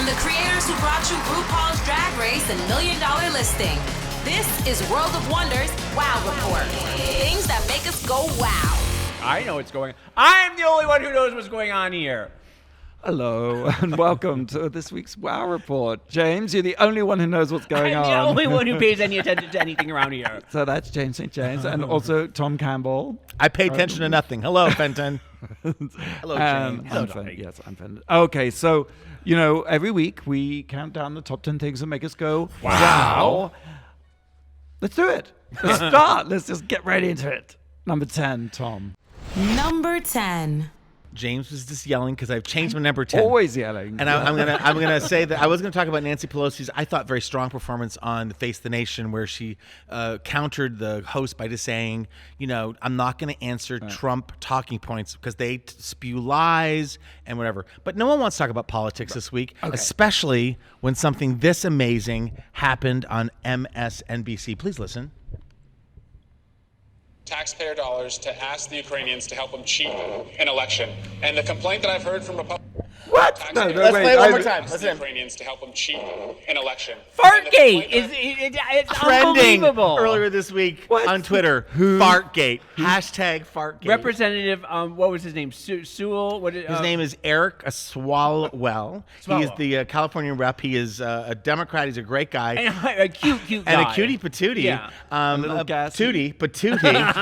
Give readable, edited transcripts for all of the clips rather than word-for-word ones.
From the creators who brought you RuPaul's Drag Race and $1 Million Listing, this is World of Wonders Wow Report. Things that make us go wow. I know what's going on. I'm the only one who knows what's going on here. Hello, and welcome to this week's Wow Report. James, you're the only one who knows what's going on. I'm the only one who pays any attention to anything around here. So that's James St. James, and also Tom Campbell. I pay attention to nothing. Hello, Fenton. Hello, James. I'm Fenton. Yes, I'm Fenton. Okay, so, every week we count down the top 10 things that make us go, wow. Let's do it. Let's start. Let's just get right into it. Number 10, Tom. Number 10. James was just yelling because I've changed my number 10. Always yelling. And I'm gonna say that I was gonna talk about Nancy Pelosi's, I thought, very strong performance on the Face the Nation, where she countered the host by just saying, I'm not gonna answer Trump talking points because they spew lies and whatever. But no one wants to talk about politics this week, especially when something this amazing happened on MSNBC. Please listen. Taxpayer dollars to ask the Ukrainians to help them cheat an election. And the complaint that I've heard from Republicans... What? Let's play it one more time. Listen. The Ukrainians to help them cheat an election. Fartgate it's trending unbelievable. Earlier this week on Twitter. Fartgate. Hashtag Fartgate. Representative, what was his name? Sewell? His name is Eric Swalwell. He is the California rep. He is a Democrat. He's a great guy. And a cute guy. And a cutie patootie. Yeah. A little gassy. Patootie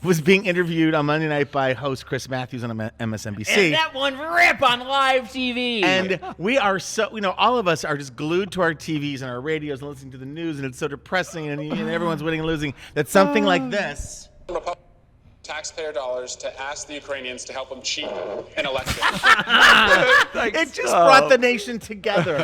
was being interviewed on Monday night by host Chris Matthews on MSNBC. And that one rip on live TV. And we are so, all of us are just glued to our TVs and our radios and listening to the news, and it's so depressing, and everyone's winning and losing, that something like this. Taxpayer dollars to ask the Ukrainians to help them cheat an election. It just brought the nation together.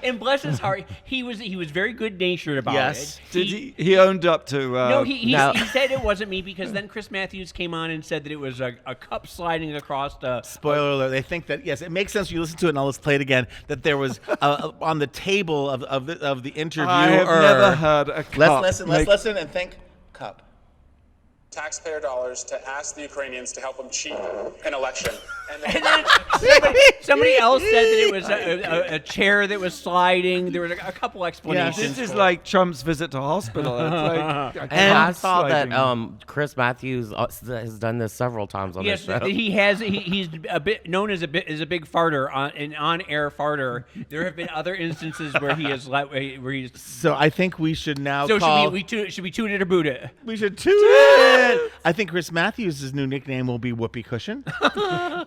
And bless his heart, he was very good-natured about it. Did he owned up to... No, he said it wasn't me, because then Chris Matthews came on and said that it was a cup sliding across the... Spoiler alert, they think that, yes, it makes sense when you listen to it, and I'll just play it again, that there was on the table of the interviewer... I have never heard a cup. Let's listen and think, cup. Taxpayer dollars to ask the Ukrainians to help them cheat an election. And then somebody else said that it was a chair that was sliding. There were a couple explanations. This is like Trump's visit to hospital. It's like and I saw that Chris Matthews has done this several times on this show. He has. He's a bit known as a big farter, an on-air farter. There have been other instances where he has So I think we should now. So should we toot it or boot it? We should toot it. I think Chris Matthews' new nickname will be Whoopee Cushion.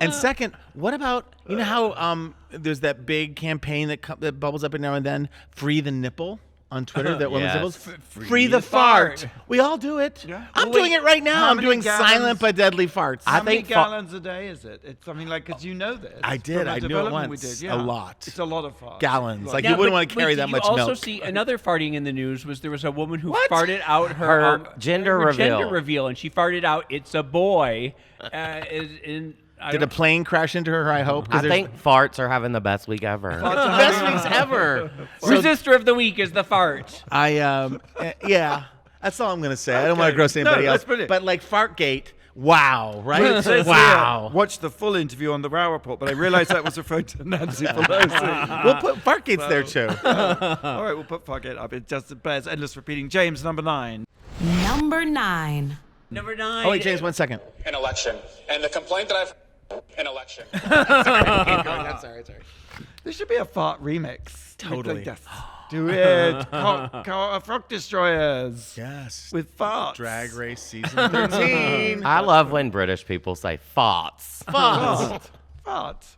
And second, what about, how there's that big campaign that bubbles up every now and then, Free the Nipple on Twitter, that women's nipples? Free the fart. We all do it. Yeah. I'm doing it right now. I'm doing silent but deadly farts. How many gallons a day is it? It's something like, because you know this. I did. I knew it once. We did, yeah. A lot. It's a lot of farts. Gallons. You wouldn't want to carry that much milk. You also see another farting in the news. There was a woman who farted out her gender reveal, and she farted out, "It's a boy." Did a plane crash into her, I hope? I think farts are having the best week ever. Best weeks ever. Resistor of the week is the fart. Yeah. That's all I'm going to say. I don't want to gross anybody else. But like Fartgate, wow, right? Wow. Watch the full interview on the Wow Report, but I realized that was referring to Nancy Pelosi. We'll put Fartgate's there too. All right, we'll put Fartgate up. It just bears endless repeating. James, number 9. Number 9. Number 9. Oh, wait, James, 1 second. An election. And the complaint that I've... An election. Sorry. There should be a fart remix. Totally. Do it. Frog Destroyers. Yes. With farts. Drag Race Season 13. I love when British people say farts. Farts.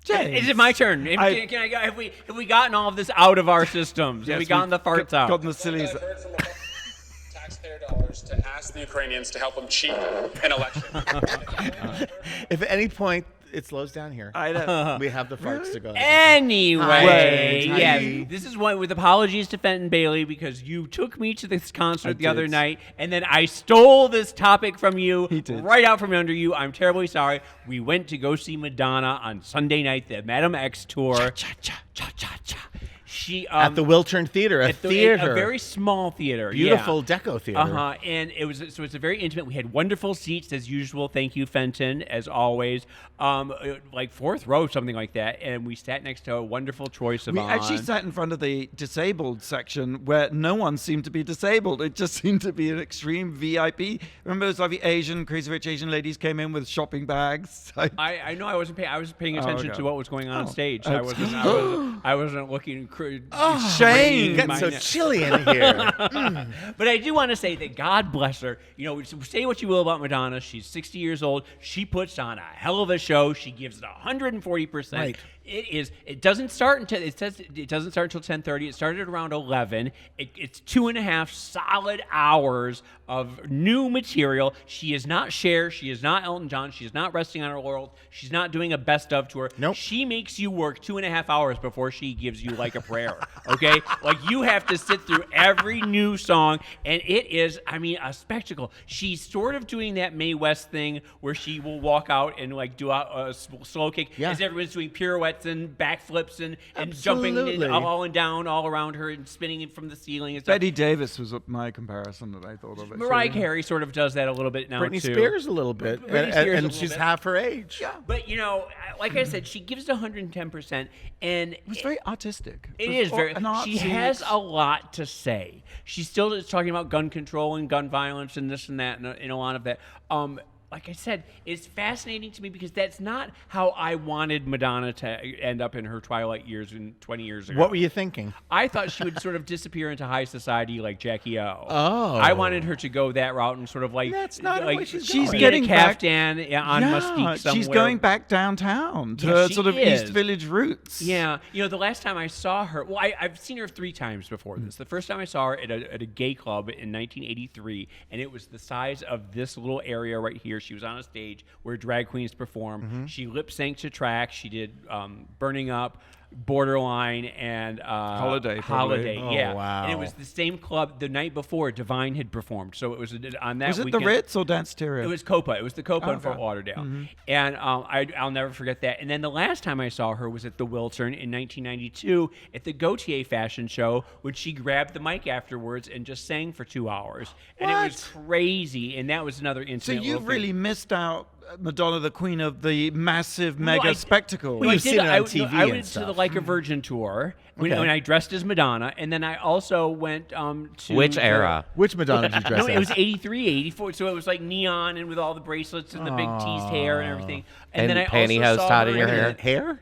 James. Is it my turn? Have we gotten all of this out of our systems? Have we gotten the farts out? Gotten the sillies. Taxpayer dollars to ask the Ukrainians to help them cheat an election. If at any point it slows down here, I know. we have the farts to go. Anyway, yeah, this is one with apologies to Fenton Bailey, because you took me to this concert the other night, and then I stole this topic from you right out from under you. I'm terribly sorry. We went to go see Madonna on Sunday night, the Madam X tour. Cha-cha-cha-cha-cha. She at the Wiltern Theater, a theater, a very small theater, beautiful deco theater. And it's a very intimate. We had wonderful seats as usual. Thank you, Fenton, as always. Like 4th row, something like that, and we sat next to a wonderful Troye Sivan. We actually sat in front of the disabled section where no one seemed to be disabled. It just seemed to be an extreme VIP. Remember those lovely Crazy Rich Asian ladies came in with shopping bags? I know I wasn't paying. I was paying attention to what was going on stage. I wasn't looking. Shame. It's so chilly in here. But I do want to say that God bless her. You know, say what you will about Madonna. She's 60 years old. She puts on a hell of a show. She gives it 140%. Right. It doesn't start until it says it doesn't start until 10:30. It started around 11. It's 2.5 solid hours of new material. She is not Cher. She is not Elton John. She is not resting on her laurels. She's not doing a best of tour. Nope. She makes you work 2.5 hours before she gives you like a prayer. Okay, like you have to sit through every new song, and it is, I mean, a spectacle. She's sort of doing that Mae West thing where she will walk out and like do a slow kick as everyone's doing pirouettes and backflips and jumping all and down all around her and spinning it from the ceiling and stuff. Betty Davis was my comparison that I thought of it. Mariah Carey sort of does that a little bit now Britney too. Spears a little bit, and she's half her age. Yeah. But you know, like I said, she gives it 110%, and It was very artistic. It is very. an art She scene. has a lot to say. She still is talking about gun control and gun violence and this and that and a lot of that. Like I said, it's fascinating to me because that's not how I wanted Madonna to end up in her twilight years 20 years ago. What were you thinking? I thought she would sort of disappear into high society like Jackie O. Oh. I wanted her to go that route and sort of like That's not like the way she's be going. in getting a back- caftan on Mustique somewhere. She's going back downtown to Yeah, she sort of is. East Village roots. Yeah, you know, the last time I saw her, well, I've seen her 3 times before this. The first time I saw her at a gay club in 1983, and it was the size of this little area right here. She was on a stage where drag queens perform. She lip synced to tracks. She did Burning Up, Borderline, and Holiday, probably. Holiday, Oh, yeah. wow. And it was the same club the night before Divine had performed. So it was on that Was it weekend. the Ritz or Danceteria? It was Copa. It was the Copa in Okay. Fort Lauderdale. And I'll never forget that. And then the last time I saw her was at the Wiltern in 1992 at the Gautier fashion show, when she grabbed the mic afterwards and just sang for 2 hours. And it was crazy. And that was another So incident. you've really missed out, Madonna, the queen of the massive mega I- spectacle. Well, you've seen it on TV I and went to the stuff. Like a Virgin tour when Okay. I dressed as Madonna. And then I also went to... Which era? Which Madonna did you dress No, it as? was 83, 84. So it was like neon and with all the bracelets and the big teased hair and everything. And then I pantyhose also saw tied her in your hair? Hair?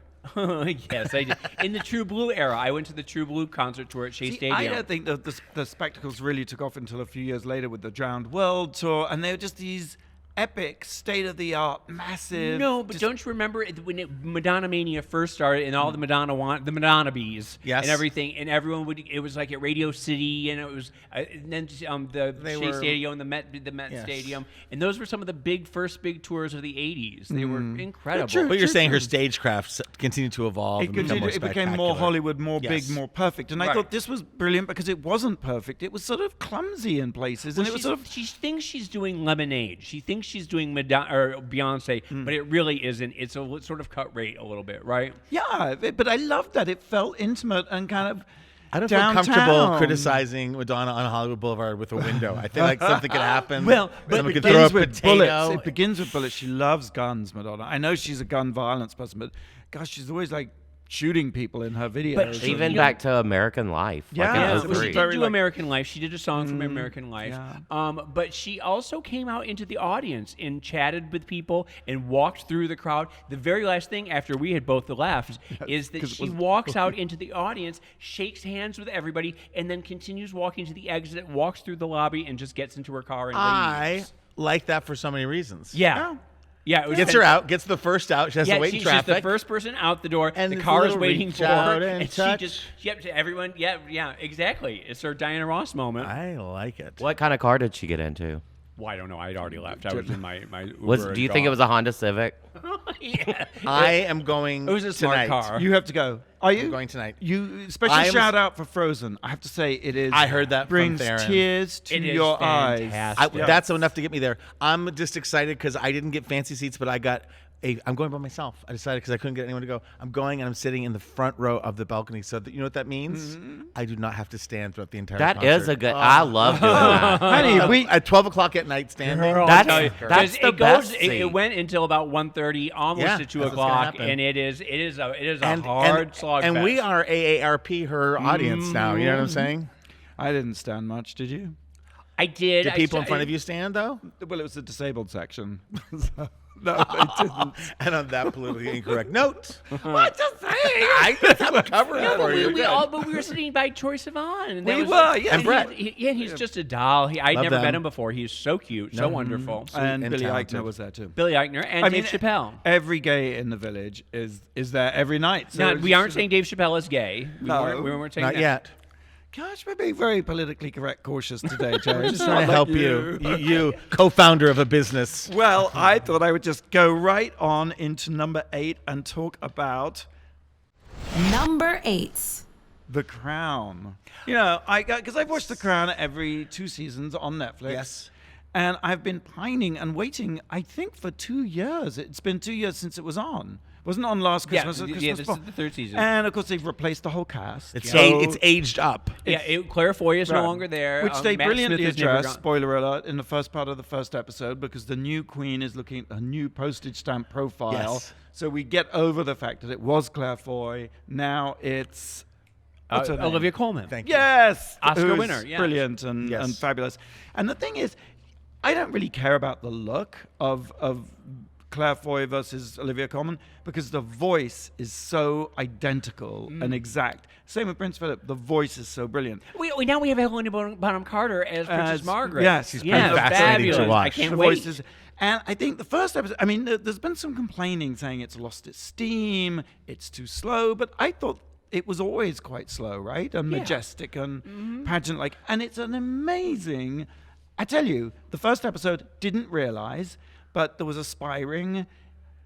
Yes, I did. In the True Blue era, I went to the True Blue concert tour at Shea See, Stadium. I don't think that the spectacles really took off until a few years later with the Drowned World tour, and they were just these epic, state-of-the-art, massive... No, but don't you remember when Madonna Mania first started and all the Madonna bees Yes. and everything, and everyone would, it was like at Radio City, and it was, and then the They Shea were- Stadium, the Met Yes. Stadium, and those were some of the first big tours of the 80s. They were incredible. True. But you're saying her stagecraft continued to evolve and become more It became more spectacular. Hollywood, more Yes. big, more perfect. And I Right. thought this was brilliant because it wasn't perfect. It was sort of clumsy in places, and it was sort of... She thinks she's doing Lemonade. She thinks she's doing Madonna or Beyonce, but it really isn't. It's a sort of cut rate a little bit, right? Yeah, but I loved that. It felt intimate and kind of I don't downtown. feel comfortable criticizing Madonna on Hollywood Boulevard with a window. I feel like something could happen. Well, but someone it could throw a begins with potato. bullets. It begins with bullets. She loves guns, Madonna. I know she's a gun violence person, but gosh, she's always like shooting people in her videos. But Even back to American Life. Yeah, like in it Yeah, was 03. she did very do like- American Life. She did a song from American Life. yeah. But she also came out into the audience and chatted with people and walked through the crowd. The very last thing after we had both left is that 'cause it she was- walks out into the audience, shakes hands with everybody, and then continues walking to the exit, walks through the lobby, and just gets into her car and I leaves. like that for so many reasons. Yeah. Yeah, it was Gets her out, gets the first out. She has Yeah, to wait in she's traffic. the first person out the door. And the it's a car is little waiting reach for out her, and and touch. she just to everyone. Yeah, exactly. It's her Diana Ross moment. I like it. What kind of car did she get into? Well, I don't know. I'd already left. I was in my Uber. Do you think it was a Honda Civic? Yeah. I am going It was a smart tonight. car. You have to go. Are you? I'm going tonight. You special I am- shout out for Frozen. I have to say it is. I heard that from brings Theron. tears to It is your eyes. fantastic. That's enough to get me there. I'm just excited because I didn't get fancy seats, but I got I'm going by myself. I decided because I couldn't get anyone to go. I'm going and I'm sitting in the front row of the balcony. So that, you know what that means? I do not have to stand throughout the entire concert. That is a good. I love doing that. Honey, we At 12 o'clock at night standing. That's the it best It seat. went until about 1:30, almost Yeah, to 2 that's what's gonna o'clock, happen. and it is a hard slog. And we are AARP, her audience now. You know what I'm saying? I didn't stand much, did you? I did. Did people in front of you stand, though? Well, it was the disabled section. So, no, they didn't. And on that politically incorrect note, What the thing? I just have a covering Yeah, for but you. but we were sitting by Troye Sivan. And that We was- were, yeah. And Brett. He's just a doll. I'd Love never met them. him before. He's so cute, so wonderful. And and Billy talented. Eichner was there too. Billy Eichner and Dave Chappelle. Every gay in the village is there every night. So Now, it's we aren't just- saying Dave Chappelle is gay. No. We weren't saying Not that. yet. Gosh, we're being very politically correct, cautious today, James. We're just trying to Not help like you. You, co-founder of a business. Well, I thought I would just go right on into number 8 and talk about Number 8. The Crown. You know, because I've watched The Crown every 2 seasons on Netflix. Yes. And I've been pining and waiting, I think, for 2 years. It's been 2 years since it was on. Wasn't on last Yeah, Christmas. or yeah, Christmas this before. is the 3rd season. And of course, they've replaced the whole cast. It's, So- it's aged up. Claire Foy is no Right. longer there. Which they Matt brilliantly Smith has never addressed, gone- spoiler alert, in the first part of the first episode, because the new queen is looking at a new postage stamp profile. Yes. So we get over the fact that it was Claire Foy. Now it's what's her name? Olivia Colman. Thank you. Yes, Oscar who's winner, yes. brilliant and Yes. fabulous. And the thing is, I don't really care about the look of Claire Foy versus Olivia Colman because the voice is so identical and exact. Same with Prince Philip. The voice is so brilliant. We now we have Helena Bonham Carter as Princess As- Margaret. yes, she's yeah, fascinating to fabulous. watch. I can't The wait. voices. And I think the first episode, I mean, there's been some complaining saying it's lost its steam, it's too slow, but I thought it was always quite slow, right? And majestic and pageant-like. And it's an amazing, I tell you, the first episode didn't realize, but there was a spy ring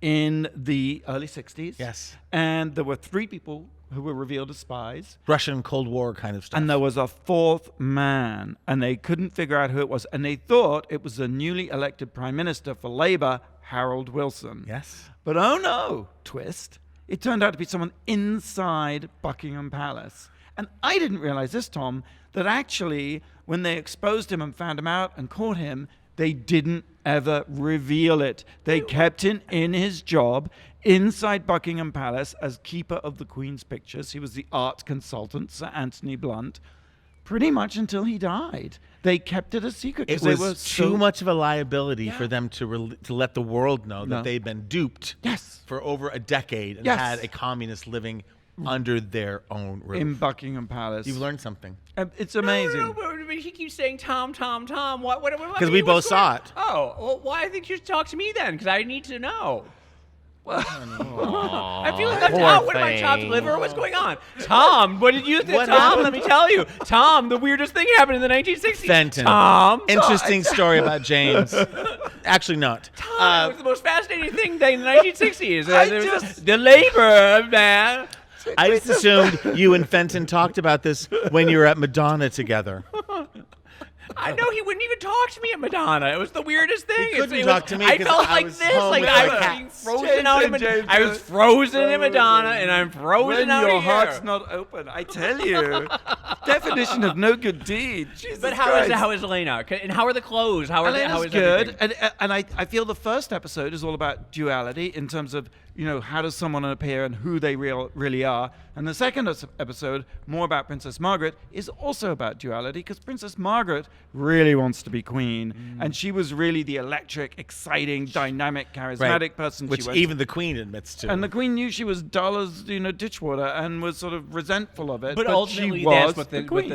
in the early 60s. Yes. And there were 3 people who were revealed as spies. Russian Cold War kind of stuff. And there was a 4th man, and they couldn't figure out who it was. And they thought it was the newly elected Prime Minister for Labour, Harold Wilson. Yes. But oh no, twist. It turned out to be someone inside Buckingham Palace. And I didn't realize this, Tom, that actually when they exposed him and found him out and caught him, they didn't ever reveal it. They kept him in his job inside Buckingham Palace as keeper of the Queen's pictures. He was the art consultant, Sir Anthony Blunt, pretty much until he died. They kept it a secret. It 'cause they was were too so- much of a liability for them to let the world know that No. they'd been duped Yes. for over a decade and Yes. had a communist living under their own roof. in Buckingham Palace. You've learned something. It's amazing. No, but he keeps saying Tom. What? 'Cause we both saw it. Oh, well, why? I think you should talk to me then, because I need to know. I feel left poor out. What am I, chopped thing. liver? What's going on? Tom, what did you think? What Tom, happened? let me tell you. Tom, the weirdest thing happened in the 1960s. Fenton. Tom. Interesting story about James. Actually, not. Tom, it was the most fascinating thing in the 1960s. I There was just- the labor, man. I just assumed you and Fenton talked about this when you were at Madonna together. I know he wouldn't even talk to me at Madonna. It was the weirdest thing. He couldn't It talk was- to me I 'cause felt I like was this, home like with I my was cats. being frozen out in James, I was frozen in Madonna, and I'm frozen when out your here. heart's not open, I tell you. Definition of no good deed. Jesus But Christ. how is Elena? And how are the clothes? How is Elena's everything? good, and I feel the first episode is all about duality in terms of how does someone appear and who they really are, and the second episode, more about Princess Margaret, is also about duality because Princess Margaret really wants to be queen, and she was really the electric, exciting, dynamic, charismatic person. Which she went even the Queen admits to. and the Queen knew she was dull as ditchwater and was sort of resentful of it. But ultimately, she was that's what the Queen.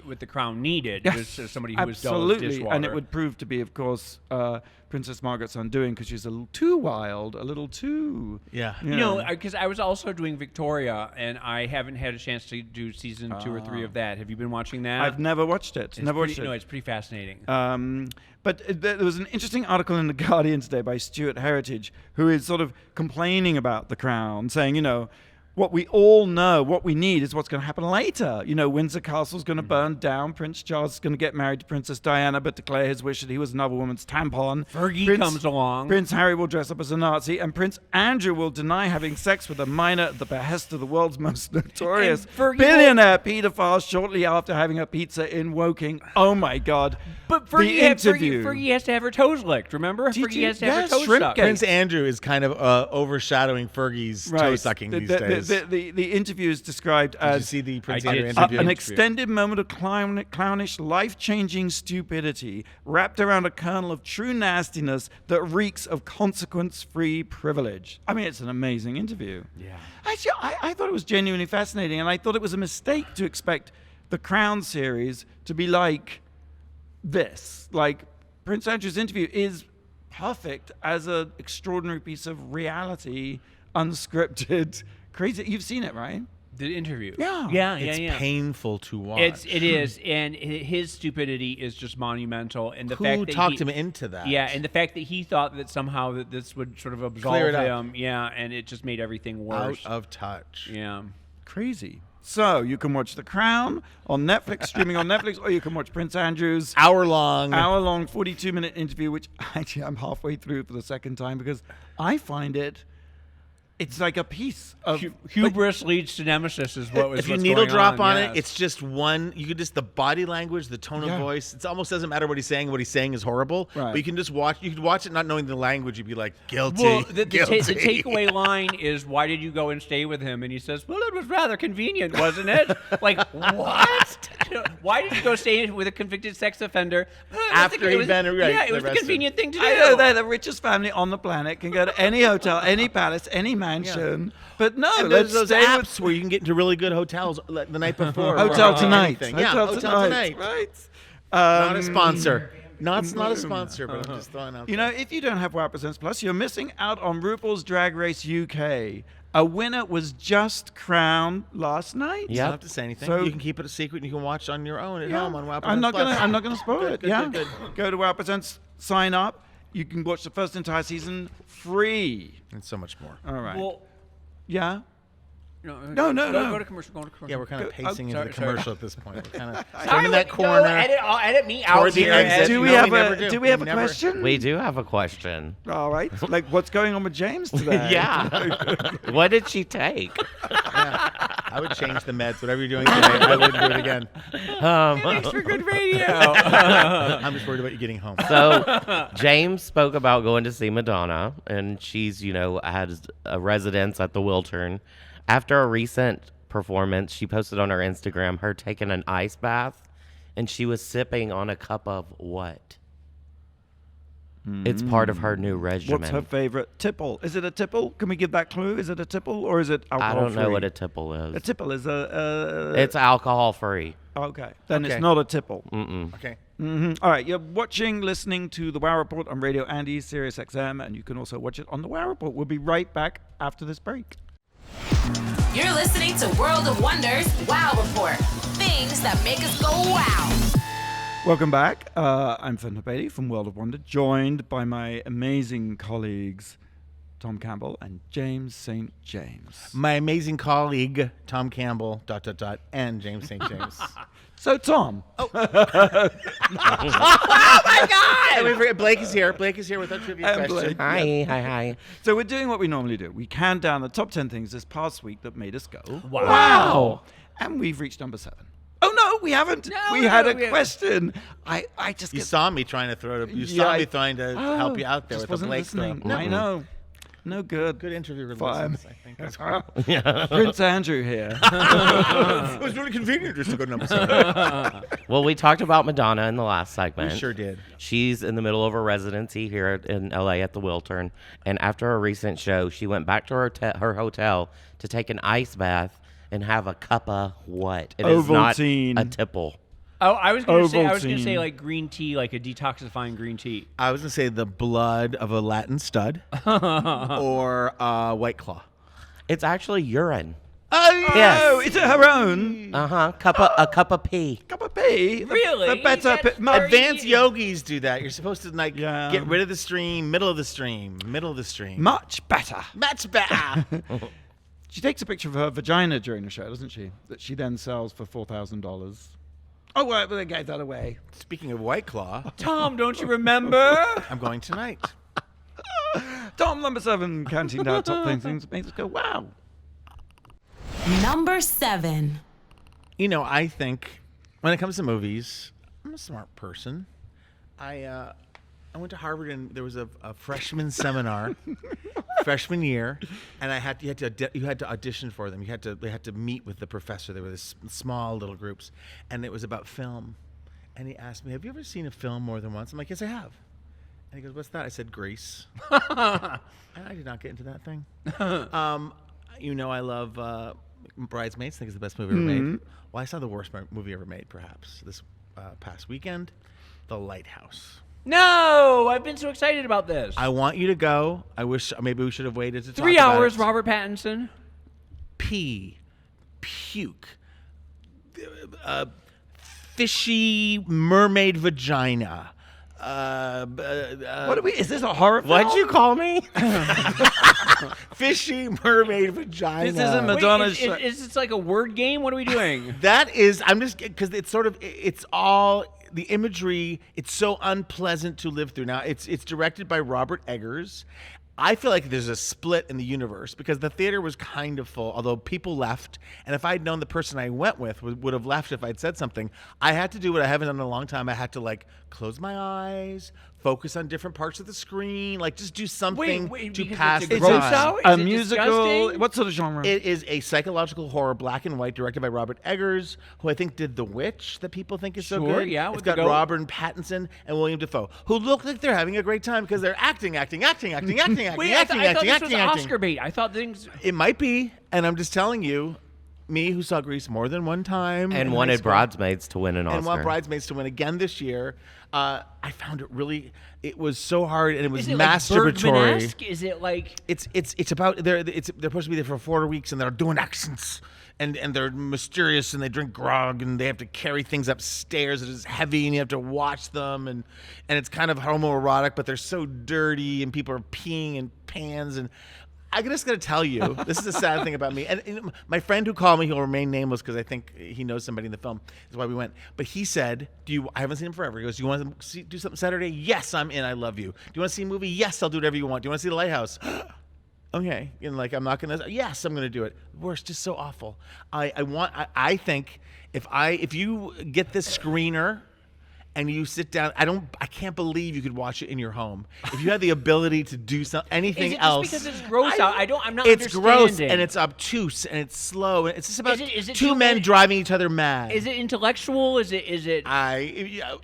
what the crown needed Yes, was somebody who was dull as absolutely, dishwater. and it would prove to be, of course, Princess Margaret's undoing because she's a little too wild, a little too. Yeah. Because I was also doing Victoria, and I haven't had a chance to do season 2 or 3 of that. Have you been watching that? I've never watched it. It's never watched pretty, it. No, it's pretty fascinating. But there was an interesting article in The Guardian today by Stuart Heritage, who is sort of complaining about The Crown, saying, what we all know, what we need is what's going to happen later. You know, Windsor Castle's going to burn down. Prince Charles is going to get married to Princess Diana, but declare his wish that he was another woman's tampon. Fergie comes along. Prince Harry will dress up as a Nazi, and Prince Andrew will deny having sex with a minor at the behest of the world's most notorious billionaire pedophile shortly after having a pizza in Woking. Oh my God. But the interview. Fergie has to have her toes licked, remember? Fergie has to have her toes shrimp sucked. cake. Prince Andrew is kind of overshadowing Fergie's toe sucking these days. The interview is described Did you as see the Prince Andrew interview? an extended moment of clownish, life-changing stupidity wrapped around a kernel of true nastiness that reeks of consequence-free privilege. I mean, it's an amazing interview. Yeah. Actually, I thought it was genuinely fascinating, and I thought it was a mistake to expect the Crown series to be like this. Like, Prince Andrew's interview is perfect as an extraordinary piece of reality, unscripted, crazy. You've seen it, right? The interview. Yeah. It's painful to watch. It is, and his stupidity is just monumental. And the Who fact that talked him into that? Yeah, and the fact that he thought that somehow that this would sort of absolve Clear it up. him. Yeah, and it just made everything worse. Out of touch. Yeah. Crazy. So you can watch The Crown on Netflix, streaming on Netflix, or you can watch Prince Andrew's hour-long 42-minute interview, which actually I'm halfway through for the second time because I find it's like a piece of hubris leads to nemesis is what was. If you what's needle going drop on yes. it, it's just one. You could just the body language, the tone of voice. It almost doesn't matter what he's saying. What he's saying is horrible. Right. But you can just watch. You could watch it not knowing the languge. You'd be like guilty. Well, the guilty. the takeaway line is, "Why did you go and stay with him?" And he says, "Well, it was rather convenient, wasn't it?" Like, what? Why did you go stay with a convicted sex offender After he'd been arrested? Yeah, it was the convenient thing to do. I know they're the richest family on the planet, can go to any hotel, any palace, any mansion. But no, And let's there's those stay apps with where you can get into really good hotels the night before. Hotel Tonight. Anything. Yeah, Hotel Tonight. Right. Not a sponsor. Not a sponsor, but I'm just throwing out. You know, if you don't have Wow Presents Plus, you're missing out on RuPaul's Drag Race UK. A winner was just crowned last night. You don't have to say anything. So- you can keep it a secret. You can watch on your own at Yeah. home on Wow I'm not Presents gonna. Plus. I'm not gonna spoil it. Good, Yeah. good. Go to Wow Presents. Sign up. You can watch the first entire season free. And so much more. All right. Well, yeah. no. No. Go to commercial. Go to commercial. Yeah, we're kind of pacing into the sorry. commercial at this point. We're kind of Sorry, turning that no, corner. I'll edit me out Toward the here. exit. Do we No, have we never a? do. Do we have We a never- question? We do have a question. All right. Like, what's going on with James today? Yeah. What did she take? I would change the meds. Whatever you're doing today, I wouldn't do it again. Thanks for good radio. I'm just worried about you getting home. So James spoke about going to see Madonna, and she's, has a residence at the Wiltern. After a recent performance, she posted on her Instagram her taking an ice bath, and she was sipping on a cup of what? It's part of her new regimen. What's her favorite tipple? Is it a tipple? Can we give that clue? Is it a tipple or is it I alcohol don't know free? what a tipple is. A tipple is a. It's alcohol free. Okay. Then Okay. it's not a tipple. Okay. All right. You're listening to The Wow Report on Radio Andy, Sirius XM, and you can also watch it on The Wow Report. We'll be right back after this break. You're listening to World of Wonders Wow Report. Things that make us go wow. Welcome back. I'm Fenton Bailey from World of Wonder, joined by my amazing colleagues, Tom Campbell and James St. James. My amazing colleague, Tom Campbell, ... and James St. James. So, Tom. And we forget, Blake is here. Blake is here with our trivia And question. Blake. Hi. So we're doing what we normally do. We count down the top 10 things this past week that made us go, Wow. And we've reached number 7. Oh, no, we haven't. No, we no, had we a haven't. question. I just You get... saw me trying to throw it. You Yeah, saw I- me trying to help you out there just with the wasn't Blake listening. stuff. I know. No good. Good interview Fine. listeners, I think. Prince Andrew here. It was really convenient just to go to number 7. Well, we talked about Madonna in the last segment. We sure did. She's in the middle of a residency here in LA at the Wiltern. And after a recent show, she went back to her hotel to take an ice bath and have a cup of what? It is not Ovaltine. a tipple. Oh, I was gonna say Ovaltine. like green tea, like a detoxifying green tea. I was going to say the blood of a Latin stud or White Claw. It's actually urine. Oh, Yes. is it her own? A cup of pee. Cup of pee? Really? The better... That's pi- very- Advanced yogis do that. You're supposed to Yeah. get rid of the stream, middle of the stream, middle of the stream. Much better. Much better. She takes a picture of her vagina during the show, doesn't she? That she then sells for $4,000. Oh, well, they gave that away. Speaking of White Claw, Tom, don't you remember? I'm going tonight. Tom, number 7, counting down top things makes us go, wow. Number 7. You know, I think when it comes to movies, I'm a smart person. I went to Harvard and there was a freshman seminar, freshman year, and you had to audition for them. They had to meet with the professor. They were this small little groups, and it was about film. And he asked me, "Have you ever seen a film more than once?" I'm like, "Yes, I have." And he goes, "What's that?" I said, "Grease." And I did not get into that thing. You know, I love Bridesmaids. I think it's the best movie ever made. Well, I saw the worst movie ever made, perhaps, this past weekend, The Lighthouse. No, I've been so excited about this. I want you to go. I wish maybe we should have waited to 3 talk hours, about it. Robert Pattinson. Puke, fishy mermaid vagina. What are we? Is this a horror film? What'd you call me? Fishy mermaid vagina. This isn't Madonna's Wait, is this like a word game? What are we doing? That is, I'm just, because it's all, the imagery, it's so unpleasant to live through. Now, it's directed by Robert Eggers. I feel like there's a split in the universe because the theater was kind of full, although people left. And if I'd known the person I went with would have left if I'd said something, I had to do what I haven't done in a long time. I had to close my eyes, focus on different parts of the screen, just do something to pass the It's gross time. out? A Is it musical? disgusting? What sort of genre? It is a psychological horror, black and white, directed by Robert Eggers, who I think did The Witch, that people think is so Sure, good. yeah, It's with the got goat. Robert Pattinson and William Dafoe, who look like they're having a great time because they're acting. Wait, I thought this was Oscar bait. I thought things. It might be, and I'm just telling you, me who saw Grease more than one time And in wanted high school, Bridesmaids to win an Oscar. and want Bridesmaids to win again this year. I found it was so hard, and it was Is it like masturbatory. Bergman-esque? Is it like? It's about they're supposed to be there for 4 weeks and they're doing accents and they're mysterious and they drink grog and they have to carry things upstairs that is heavy and you have to watch them and it's kind of homoerotic, but they're so dirty and people are peeing in pans. And I just got to tell you, this is a sad thing about me. And my friend who called me, he'll remain nameless because I think he knows somebody in the film. Is why we went. But he said, I haven't seen him forever. He goes, "Do you want to do something Saturday?" "Yes, I'm in. I love you." "Do you want to see a movie?" "Yes, I'll do whatever you want." "Do you want to see The Lighthouse?" "Okay." And I'm not going to. "Yes, I'm going to do it." Worst, just so awful. I think if you get this screener and you sit down, I can't believe you could watch it in your home. If you had the ability to do anything Is it else. just because it's gross out? I'm not It's understanding. gross and it's obtuse and it's slow and it's just about Is it two too men many- driving each other mad. Is it intellectual? Is it?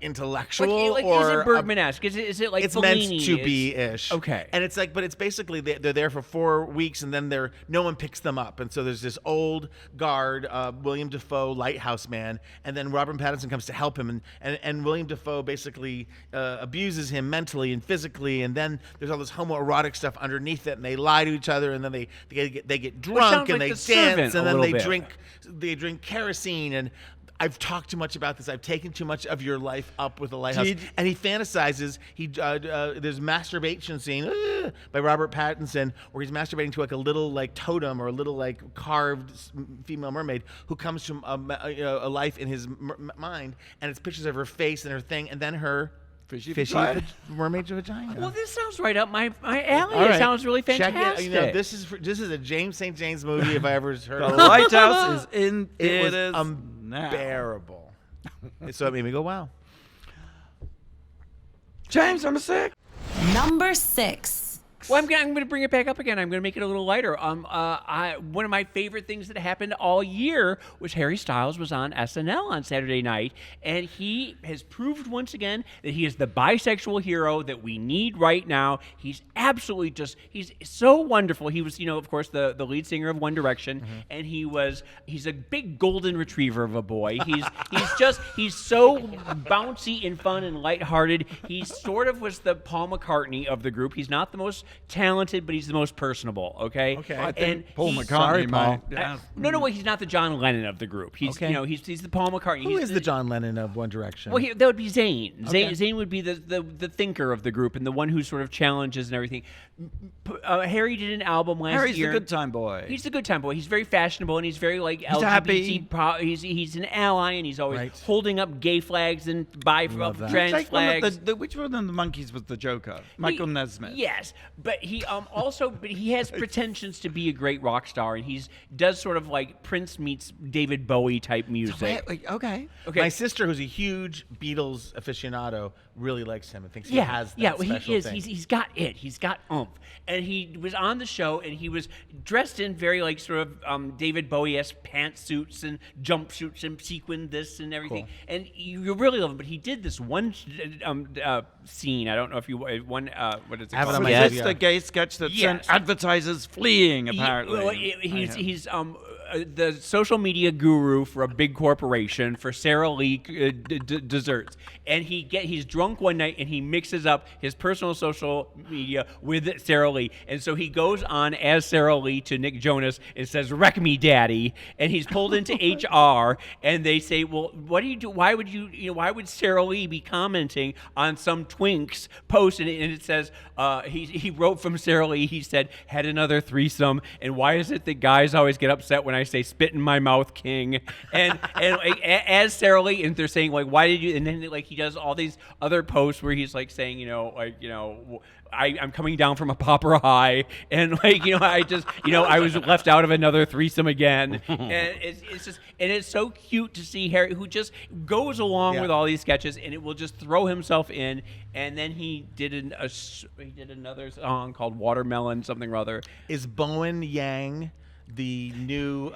Intellectual Like, or is it Bergman-esque? Is it like it's Fellini? meant to be ish. Okay. And but it's basically they're there for 4 weeks and then no one picks them up. And so there's this old guard, William Dafoe, lighthouse man, and then Robert Pattinson comes to help him and William Dafoe basically abuses him mentally and physically, and then there's all this homoerotic stuff underneath it, and they lie to each other, and then they get drunk sounds and like they The Servant dance, and a then little they bit. drink kerosene. And I've talked too much about this. I've taken too much of your life up with the Lighthouse. And he fantasizes. There's masturbation scene by Robert Pattinson where he's masturbating to a little totem or a little carved female mermaid who comes from a life in his mind, and it's pictures of her face and her thing, and then her fishy mermaid vagina. Well, this sounds right up my alley. All It right. sounds really Check fantastic. it. This is a James St. James movie if I ever heard The of it. Lighthouse is in It was theaters now. unbearable. So it made me go, wow. James, number 6. Number 6. Well, I'm going to bring it back up again. I'm going to make it a little lighter. One of my favorite things that happened all year was Harry Styles was on SNL on Saturday night, and he has proved once again that he is the bisexual hero that we need right now. He's absolutely he's so wonderful. He was, of course, the lead singer of One Direction, and he's a big golden retriever of a boy. He's so bouncy and fun and lighthearted. He sort of was the Paul McCartney of the group. He's not the most talented, but he's the most personable. Okay. Okay. I think And Paul he- McCartney Sorry, might. Paul. No, he's not the John Lennon of the group. He's Okay. you know he's the Paul McCartney. Who He's is the John Lennon of One Direction? Well, that would be Zayn. Okay. Zayn would be the thinker of the group and the one who sort of challenges and everything. Harry did an album last Harry's year. the good time boy. He's the good time boy. He's very fashionable and he's very like He's LGBT. happy. He's an ally and he's always Right. holding up gay flags and Love that. trans Like one of flags. which one of the monkeys was the Joker? Michael Nesmith. Yes, but he but he has pretensions to be a great rock star, and he's does sort of like Prince meets David Bowie type music. Okay. Okay. My sister, who's a huge Beatles aficionado, really likes him and thinks he Yeah, has that yeah, well, special he is. thing. He's got it. He's got oomph. And he was on the show, and he was dressed in very like sort of David Bowie-esque pantsuits and jumpsuits and sequined this and everything. Cool. And you really love him. But he did this one scene. I don't know if you what is it I have it called? on my Was Yes. this the gay sketch that Yes. sent advertisers fleeing, apparently? Well, he's the social media guru for a big corporation for Sara Lee desserts, and he's drunk one night and he mixes up his personal social media with Sara Lee, and so he goes on as Sara Lee to Nick Jonas and says, "Wreck me, daddy," and he's pulled into HR, and they say, "Well, what do you do? Why would Sara Lee be commenting on some twink's post?" And it says he wrote from Sara Lee. He said, "Had another threesome," and why is it that guys always get upset when I say "spit in my mouth, king"? And like, as Sara Lee, and they're saying like, "Why did you?" And then like he does all these other posts where he's like saying, I'm coming down from a popper high, and like I was left out of another threesome again, and it's so cute to see Harry, who just goes along with all these sketches, and it will just throw himself in. And then he did another song called "Watermelon" something or other. Is Bowen Yang the new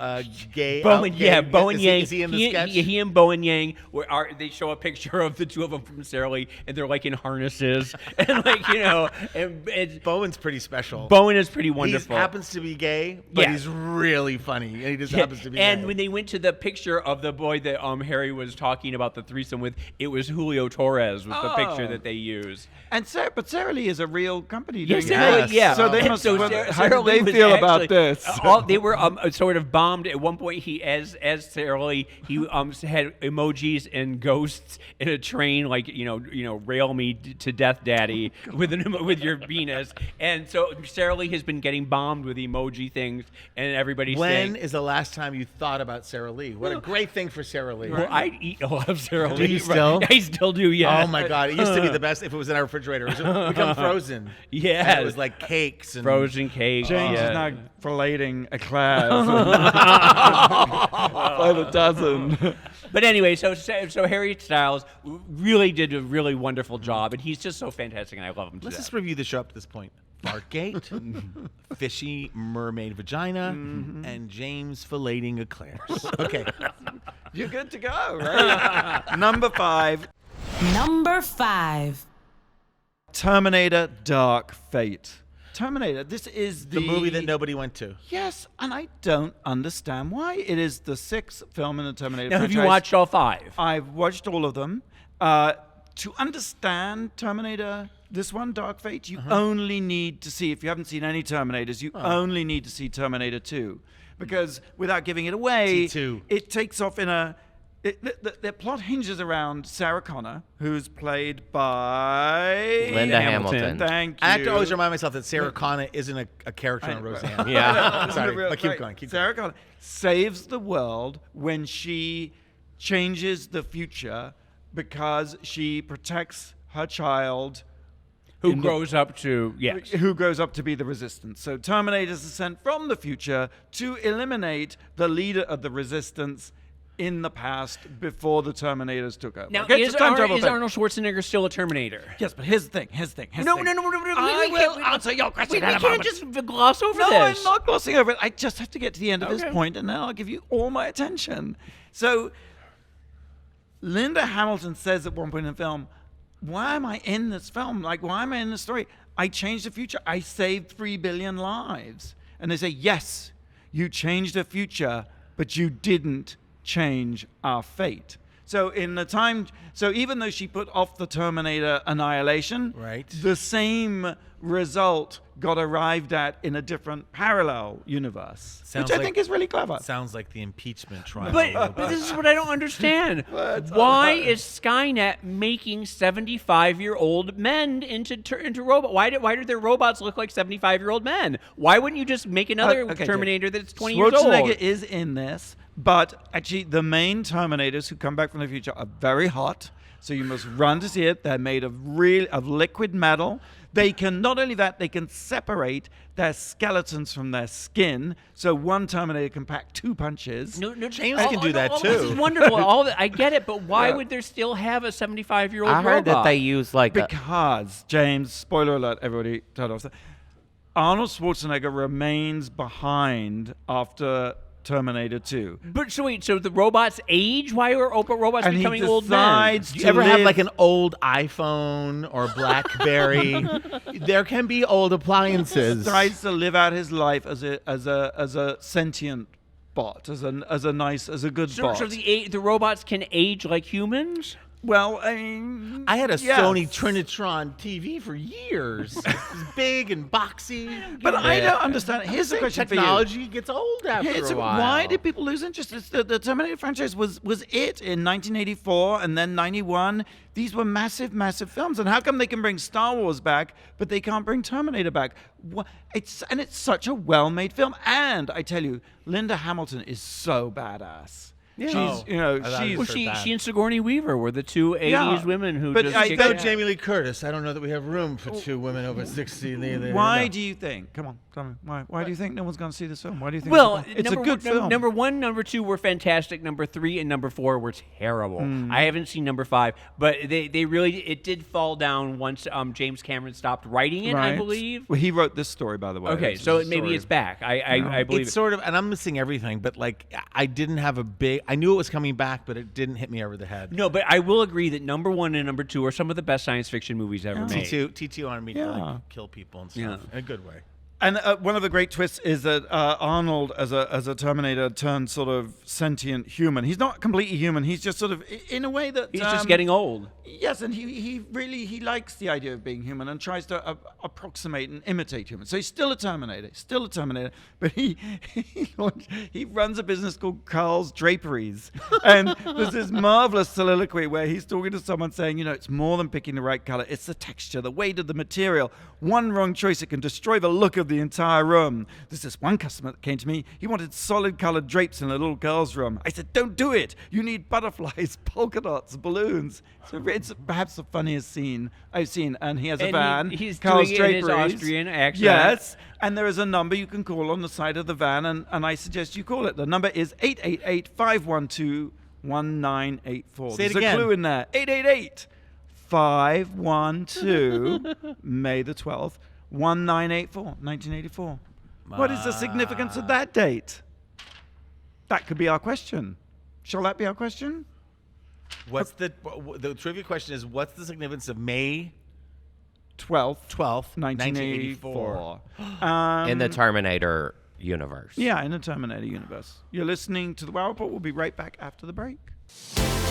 gay? Bowen, gay- Bowen Yang. Is he in the sketch? He and Bowen Yang they show a picture of the two of them from Sara Lee, and they're like in harnesses, and like and it's, Bowen's pretty special. Bowen is pretty He wonderful. happens to be gay, but Yeah. he's really funny, and he just happens to be and gay. when they went to the picture of the boy that Harry was talking about the threesome with, it was Julio Torres was the picture that they used. And Sarah Lee is a real company Yes, doing Sarah it. Lee, yeah. So they And must. so how Sarah do they Lee was feel about actually- this? They were sort of bombed at one point. He as Sarah Lee, he had emojis and ghosts in a train, like rail me to death, daddy, with your Venus. And so Sarah Lee has been getting bombed with emoji things, and everybody's When saying, is the last time you thought about Sarah Lee? What a great thing for Sarah Lee. "Well, I eat a lot of Sarah Lee." you still? I still do. Yeah. Oh my God! It used to be the best if it was in our refrigerator. It would become frozen. Yes. And it was like cakes and Frozen cake. James yeah. is now filleting a class by the dozen. But anyway, so Harry Styles really did a really wonderful job, and he's just so fantastic, and I love him to Let's death. just review the show up to this point. Fartgate, fishy mermaid vagina, and James filleting eclairs. Okay. You're good to go, right? Number 5, Number 5. Terminator: Dark Fate. Terminator. This is The movie that nobody went to. Yes, and I don't understand why. It is the 6th film in the Terminator Now, have franchise. you watched all 5? I've watched all of them. To understand Terminator, this one, Dark Fate, you only need to see, if you haven't seen any Terminators, you only need to see Terminator 2. Because without giving it away, T2. it takes off in a... The plot hinges around Sarah Connor, who's played by... Linda Hamilton. Thank you. I have to always remind myself that Sarah Connor isn't a character on Roseanne. Yeah. Sorry, Real- but keep right. going. Keep going. Sarah Connor saves the world when she changes the future because she protects her child Who in the- grows up to, yes. who grows up to be the resistance. So Terminators are sent from the future to eliminate the leader of the resistance in the past before the Terminators took over. Now, Okay, is it's a time travel thing. Arnold Schwarzenegger still a Terminator? Yes, but here's the thing. No. I will answer your question We in a can't moment. just gloss over No, this. I'm not glossing over it. I just have to get to the end of this Okay. point, and then I'll give you all my attention. So, Linda Hamilton says at one point in the film, why am I in this film? Like, why am I in this story? I changed the future. I saved 3 billion lives. And they say, yes, you changed the future, but you didn't change our fate. So even though she put off the Terminator Annihilation, Right. the same result got arrived at in a different parallel universe, which I think is really clever. Sounds like the impeachment trial. But this is what I don't understand. Why is Skynet making 75-year-old men into robots? Why do their robots look like 75-year-old men? Why wouldn't you just make another Terminator that's 20 years old? Schwarzenegger is in this, but actually the main Terminators who come back from the future are very hot, so you must run to see it. They're made of liquid metal. They can, not only that, they can separate their skeletons from their skin. So one Terminator can pack 2 punches. James can do that too. This is wonderful. I get it, but why would there still have a 75-year-old I heard that they use like Because, James, spoiler alert, everybody turn off. Arnold Schwarzenegger remains behind after Terminator 2. But so the robots age? Why are robots And he becoming old men? decides Do to you ever have live- like an old iPhone or BlackBerry? There can be old appliances. decides to live out his life as a sentient bot, as a good bot. So the robots can age like humans? Well, I mean, I had a yes. Sony Trinitron TV for years. It was big and boxy. But I don't understand. Here's the question for you. Technology gets old after a while. Why did people lose interest? The Terminator franchise was it in 1984 and then 91. These were massive, massive films. And how come they can bring Star Wars back, but they can't bring Terminator back? It's such a well-made film. And I tell you, Linda Hamilton is so badass. Yeah. She's She and Sigourney Weaver were the two 80s women who but just I kicked know ass. Jamie Lee Curtis. I don't know that we have room for 2 women over 60. Why do you think? Come on, tell me. Why do you think no one's going to see this film? Why do you think? Well, it's a good film. Number 1, number 2 were fantastic. Number 3 and number 4 were terrible. I haven't seen number 5, but they really it did fall down once James Cameron stopped writing it. I believe. Well, he wrote this story, by the way. Okay, It's so a maybe story. it's back. I believe It's it. sort of, and I'm missing everything, but like I didn't have I knew it was coming back, but it didn't hit me over the head. No, but I will agree that number 1 and number 2 are some of the best science fiction movies ever made. T2 wanted me to Yeah. like kill people and stuff in a good way. And one of the great twists is that Arnold, as a Terminator, turned sort of sentient human. He's not completely human. He's just sort of, in a way that He's just getting old. Yes, and he really likes the idea of being human and tries to approximate and imitate humans. So he's still a Terminator, but he runs a business called Carl's Draperies. And there's this marvelous soliloquy where he's talking to someone saying, it's more than picking the right color. It's the texture, the weight of the material. One wrong choice, it can destroy the look of the entire room. There's this one customer that came to me. He wanted solid colored drapes in a little girl's room. I said, don't do it. You need butterflies, polka dots, balloons. So it's perhaps the funniest scene I've seen. And he has a van. He's Carl's doing it in his Draperies. Austrian accent. Yes. And there is a number you can call on the side of the van. And I suggest you call it. The number is 888-512-1984. Say it There's again. a clue in there. 888-512, May the 12th. 1984. What is the significance of that date? That could be our question. Shall that be our question? What's the trivia question is, what's the significance of May 12th, 1984? in the Terminator universe. Yeah, in the Terminator universe. You're listening to the Wow Report. We'll be right back after the break.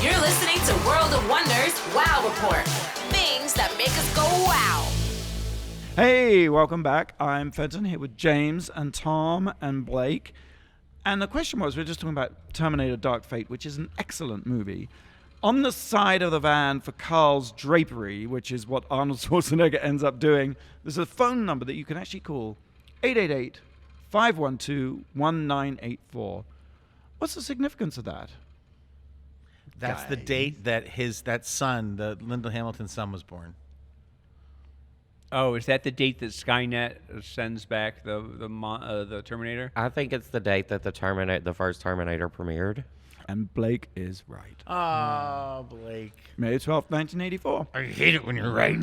You're listening to World of Wonders Wow Report. Things that make us go wow. Hey, welcome back. I'm Fenton here with James and Tom and Blake. And the question was, we were just talking about Terminator Dark Fate, which is an excellent movie. On the side of the van for Carl's Drapery, which is what Arnold Schwarzenegger ends up doing, there's a phone number that you can actually call, 888-512-1984. What's the significance of that? That's the date that that son, the Linda Hamilton's son, was born. Oh, is that the date that Skynet sends back the Terminator? I think it's the date that the first Terminator premiered. And Blake is right. Oh, Blake. May 12th, 1984. I hate it when you're right.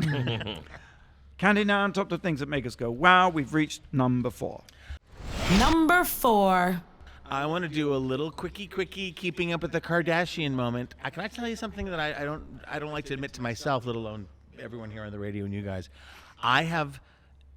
Counting down top the things that make us go, wow, we've reached number 4. Number 4. I want to do a little quickie, keeping up with the Kardashian moment. Can I tell you something that I don't like to admit to myself, let alone everyone here on the radio and you guys? I have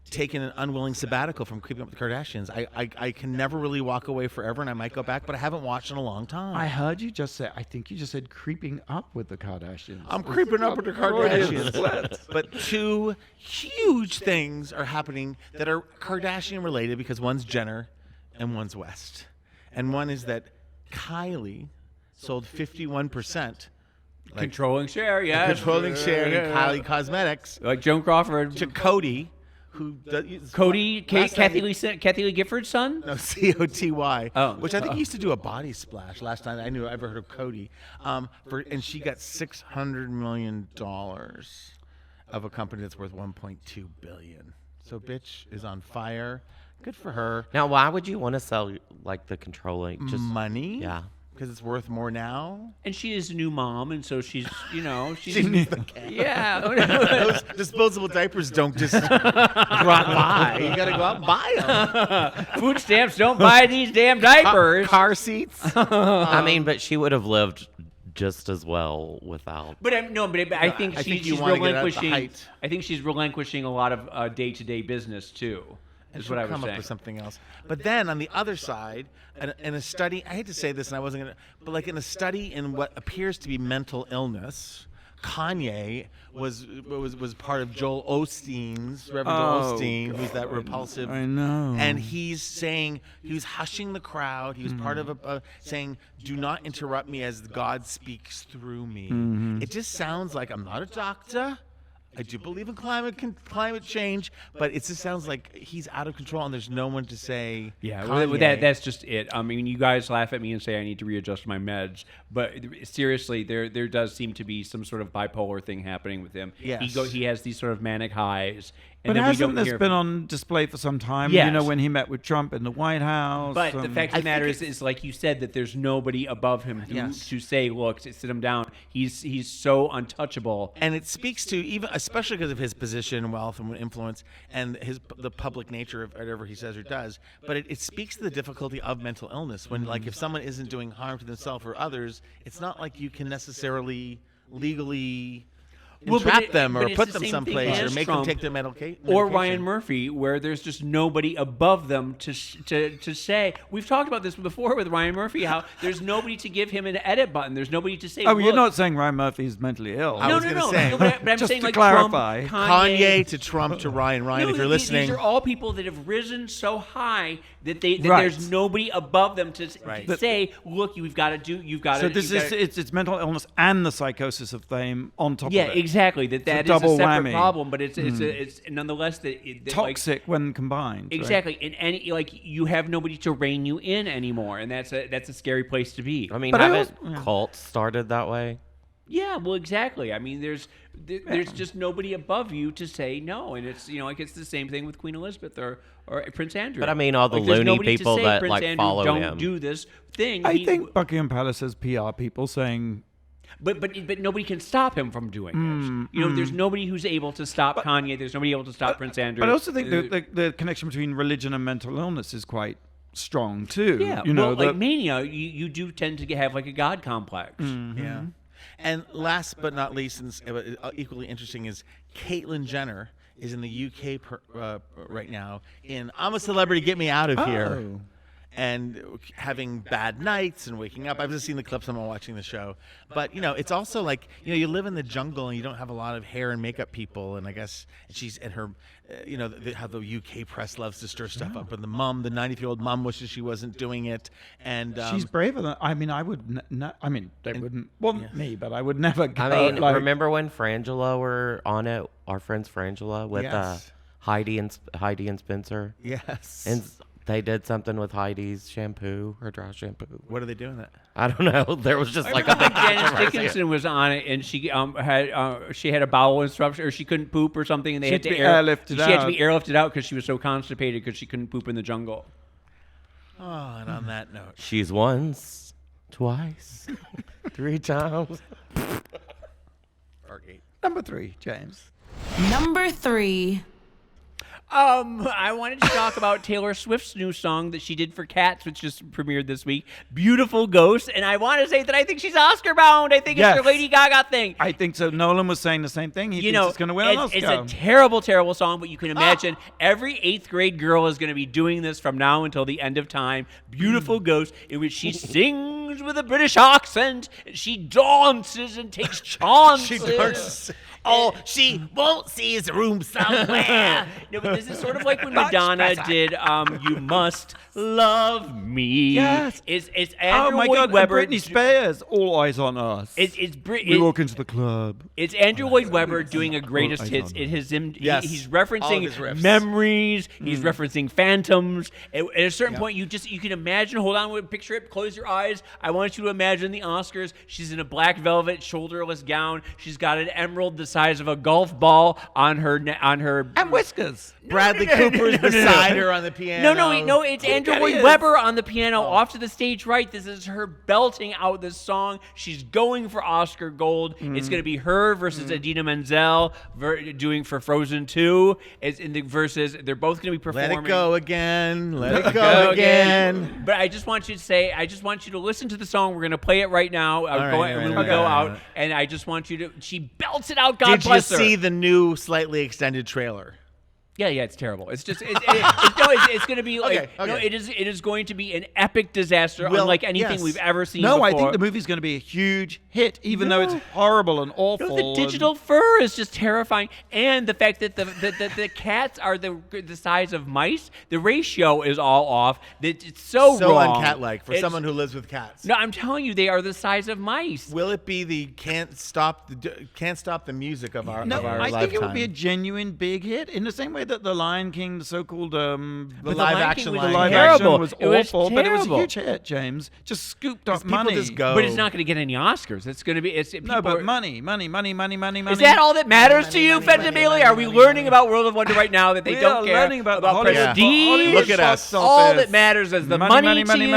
taken an unwilling sabbatical from Keeping Up with the Kardashians. I can never really walk away forever, and I might go back, but I haven't watched in a long time. I heard you just say. I think you just said creeping up with the Kardashians. I'm creeping up with the Kardashians. But two huge things are happening that are Kardashian related because one's Jenner and one's West. And one is that Kylie sold 51%. Controlling share, yeah. Controlling share in Kylie Cosmetics. Like Joan Crawford. To Cody, who Kathy Lee Gifford's son? No, Coty. Oh. Which I think he used to do a body splash last time I ever heard of Cody. And she got $600 million of a company that's worth $1.2 billion. So bitch is on fire. Good for her. Now, why would you want to sell like the controlling? Just money? Yeah. Because it's worth more now. And she is a new mom, and so she's, She needs the cash. Yeah. Those disposable diapers don't just rot by. You got to go out and buy them. Food stamps don't buy these damn diapers. Car seats. I mean, but she would have lived just as well without. But I think I think you she's wanna get out the relinquishing. height. I think she's relinquishing a lot of day-to-day business too. And Is what I was come saying. up with something else. But then on the other side, in a study, I hate to say this, and I wasn't gonna, but like in a study in what appears to be mental illness, Kanye was part of Joel Osteen's, Reverend Joel Osteen, who's that repulsive. I know. And he's saying, he was hushing the crowd. He was part of saying, do not interrupt me as God speaks through me. It just sounds like, I'm not a doctor. I do believe in climate change, but it just sounds like he's out of control and there's no one to say. Yeah, Kanye. that's just it. I mean, you guys laugh at me and say I need to readjust my meds, but seriously, there does seem to be some sort of bipolar thing happening with him. Yes. He has these sort of manic highs. And But then hasn't we don't this hear been on display for some time? Yes. You know, when he met with Trump in the White House. But the fact of the matter is like you said, that there's nobody above him to say, look, sit him down. He's so untouchable. And it speaks to even, especially because of his position, wealth, and influence, and the public nature of whatever he says or does. But it speaks to the difficulty of mental illness. When like if someone isn't doing harm to themselves or others, it's not like you can necessarily legally entrap them or put them someplace or make them take their medication. Or Ryan Murphy, where there's just nobody above them to say. We've talked about this before with Ryan Murphy, how there's nobody to give him an edit button. There's nobody to say. Oh, look, you're not saying Ryan Murphy's mentally ill. I was gonna say. No, but I'm Just saying to like clarify. Trump, Kanye to Trump to Ryan. No, If you're listening, these are all people that have risen so high that Right. there's nobody above them to Right. say, look, you've got to do, you've got to. So this is it's mental illness and the psychosis of fame on top of it. Yeah, exactly. That is a double separate whammy. problem, but it's nonetheless that Toxic when combined. right? Exactly, and any you have nobody to rein you in anymore, and that's a scary place to be. I mean, But I haven't also- cults started that way? Yeah, well, exactly. I mean, there's just nobody above you to say no, and it's like it's the same thing with Queen Elizabeth or Prince Andrew. But I mean, all the there's loony nobody to people say, that, Prince like, Andrew, follow don't him. do this thing. I think Buckingham Palace has PR people saying. But nobody can stop him from doing this. There's nobody who's able to stop Kanye. There's nobody able to stop Prince Andrew. But I also think the connection between religion and mental illness is quite strong too. Yeah, like mania, you do tend to have like a god complex. yeah. And last but not least, and equally interesting, is Caitlyn Jenner is in the UK right now in I'm a Celebrity, Get Me Out of Here. And having bad nights and waking up. I've just seen the clips. I'm not watching the show. But, it's also like, you live in the jungle and you don't have a lot of hair and makeup people. And I guess she's in her, how the UK press loves to stir stuff up. And the 90-year-old mom wishes she wasn't doing it. And she's braver than, I mean, I would, they wouldn't want me, but I would never go. I mean, remember when Frangela were on it? Our friends Frangela with Yes. Heidi and Spencer? Yes. And they did something with Heidi's shampoo, her dry shampoo. What are they doing that? I don't know. There was just like a big Janice controversy. Dickinson was on it, and she had a bowel disruption, or she couldn't poop or something, and they had to be airlifted She had to out. be airlifted out because she was so constipated because she couldn't poop in the jungle. Oh, and on that note. She's once, twice, 3 times. Fartgate. Number 3, James. Number 3. I wanted to talk about Taylor Swift's new song that she did for Cats, which just premiered this week, Beautiful Ghost. And I want to say that I think she's Oscar bound. I think it's her Lady Gaga thing. I think so. Nolan was saying the same thing. He thinks it's going to win an Oscar. It's a terrible, terrible song, but you can imagine every 8th grade girl is going to be doing this from now until the end of time. Beautiful Ghost, in which she sings with a British accent. She dances and takes chances. She dances. Oh, she won't see his room somewhere. No, but this is sort of like when Madonna did You Must Love Me. Yes. It's Andrew my Lloyd God, Webber. and Britney Spears, All Eyes on Us. We walk into the club. It's Andrew Lloyd Webber doing a greatest hits. It has him. Yes. He's All of referencing his riffs. memories. He's referencing phantoms. At a certain point, you can imagine. Hold on, picture it. Close your eyes. I want you to imagine the Oscars. She's in a black velvet shoulderless gown. She's got an emerald the size of a golf ball on her And whiskers. Bradley Cooper's beside her on the piano. No, it's Andrew Lloyd Webber on the piano off to the stage right. This is her belting out this song. She's going for Oscar Gold. It's going to be her versus Idina Menzel doing for Frozen 2. It's in the verses. They're both going to be performing. Let it go again. Let it go again. But I just want you to listen to the song. We're going to play it right now. When we go out. And I just want you to, she belts it out. God bless her. Did you see the new slightly extended trailer? Yeah, it's terrible. It's just it's going to be like Okay. no, it is going to be an epic disaster unlike anything we've ever seen before. I think the movie's going to be a huge hit, even though it's horrible and awful. The digital fur is just terrifying, and the fact that the cats are the size of mice. The ratio is all off. It's so wrong. Uncat-like for someone who lives with cats. No, I'm telling you, they are the size of mice. Will it be the can't stop the music of our I lifetime? think it would be a genuine big hit in the same way that the Lion King, the so-called the live live action action was It was awful, but it was a terrible. huge hit. James just scooped up money. Just go. But it's not going to get any Oscars. It's going to be money. Is that all that matters to you, Fenton Bailey? Are we learning about World of Wonder right now that they We don't are care learning about prestige? Look at us. All that matters is the money to you.